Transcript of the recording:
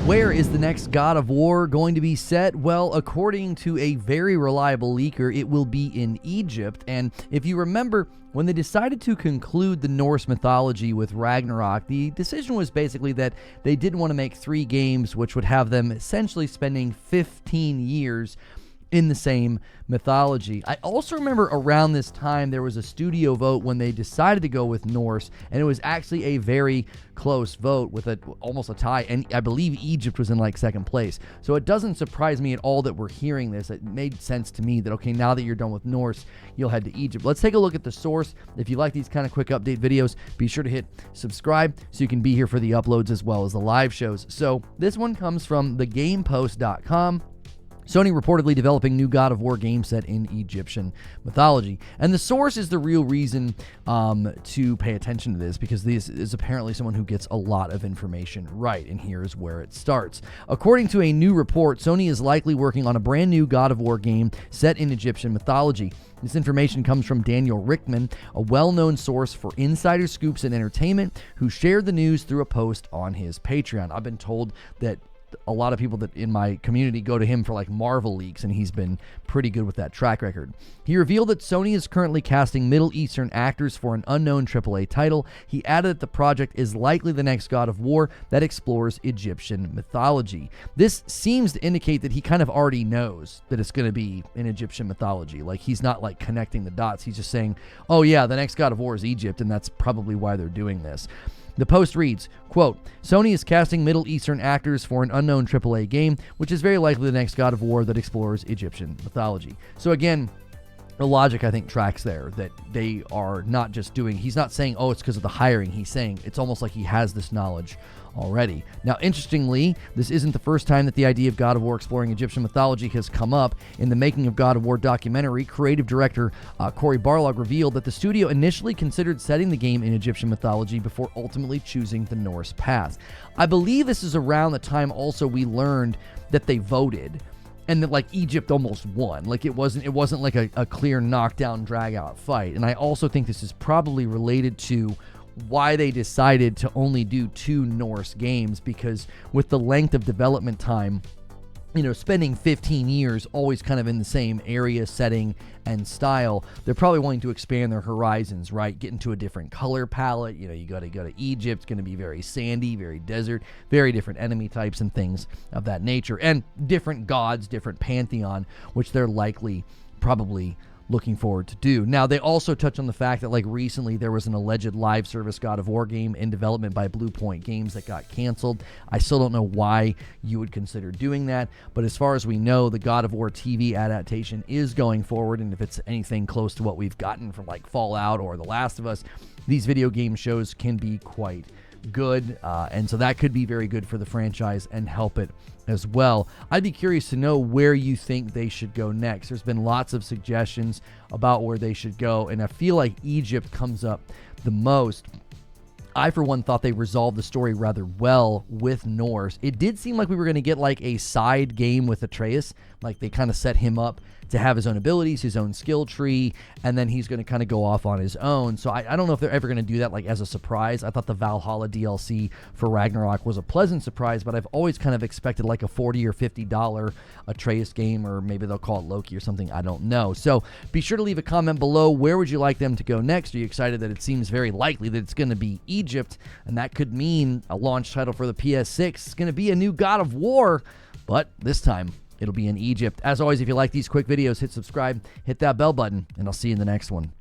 Where is the next God of War going to be set? Well, according to a very reliable leaker, it will be in Egypt. And if you remember, when they decided to conclude the Norse mythology with Ragnarok, the decision was basically that they didn't want to make 3 games, which would have them essentially spending 15 years in the same mythology. I also remember around this time there was a studio vote when they decided to go with Norse, and it was actually a very close vote with almost a tie, and I believe Egypt was in like second place. So it doesn't surprise me at all that we're hearing this. It made sense to me that, okay, now that you're done with Norse, you'll head to Egypt. Let's take a look at the source. If you like these kind of quick update videos, be sure to hit subscribe so you can be here for the uploads as well as the live shows. So this one comes from thegamepost.com. Sony reportedly developing new God of War game set in Egyptian mythology. And the source is the real reason to pay attention to this, because this is apparently someone who gets a lot of information right, and here's where it starts. According to a new report, Sony is likely working on a brand new God of War game set in Egyptian mythology. This information comes from Daniel Rickman, a well-known source for insider scoops and entertainment, who shared the news through a post on his Patreon. I've been told that a lot of people that in my community go to him for like Marvel leaks, and he's been pretty good with that track record. He revealed that Sony is currently casting Middle Eastern actors for an unknown AAA title. He added that the project is likely the next God of War that explores Egyptian mythology. This seems to indicate that he kind of already knows that it's going to be in Egyptian mythology. Like, he's not like connecting the dots. He's just saying, oh yeah, the next God of War is Egypt, and that's probably why they're doing this. The post reads, quote, Sony is casting Middle Eastern actors for an unknown AAA game, which is very likely the next God of War that explores Egyptian mythology. So again, the logic, I think, tracks there, that they are not just doing, he's not saying, oh, it's because of the hiring. He's saying it's almost like he has this knowledge already. Now, interestingly, this isn't the first time that the idea of God of War exploring Egyptian mythology has come up. In the Making of God of War documentary, creative director Cory Barlog revealed that the studio initially considered setting the game in Egyptian mythology before ultimately choosing the Norse path. I believe this is around the time also we learned that they voted, and that like Egypt almost won. Like it wasn't like a clear knockdown, drag out fight. And I also think this is probably related to why they decided to only do 2 Norse games, because with the length of development time, you know, spending 15 years always kind of in the same area, setting, and style, they're probably wanting to expand their horizons, right? Get into a different color palette. You know, you got to go to Egypt. It's going to be very sandy, very desert, very different enemy types and things of that nature, and different gods, different pantheon, which they're likely probably looking forward to do. Now, they also touch on the fact that like recently there was an alleged live service God of War game in development by Blue Point Games that got canceled. I still don't know why you would consider doing that, but as far as we know, the God of War TV adaptation is going forward, and if it's anything close to what we've gotten from like Fallout or The Last of Us, these video game shows can be quite good, and so that could be very good for the franchise and help it as well. I'd be curious to know where you think they should go next. There's been lots of suggestions about where they should go, and I feel like Egypt comes up the most. I, for one, thought they resolved the story rather well with Norse. It did seem like we were going to get like a side game with Atreus, like they kind of set him up to have his own abilities, his own skill tree, and then he's going to kind of go off on his own. So I don't know if they're ever going to do that like as a surprise. I thought the Valhalla DLC for Ragnarok was a pleasant surprise, but I've always kind of expected like a $40 or $50 Atreus game, or maybe they'll call it Loki or something. I don't know. So be sure to leave a comment below. Where would you like them to go next? Are you excited that it seems very likely that it's going to be Egypt, and that could mean a launch title for the PS6? It's going to be a new God of War, but this time it'll be in Egypt. As always, if you like these quick videos, hit subscribe, hit that bell button, and I'll see you in the next one.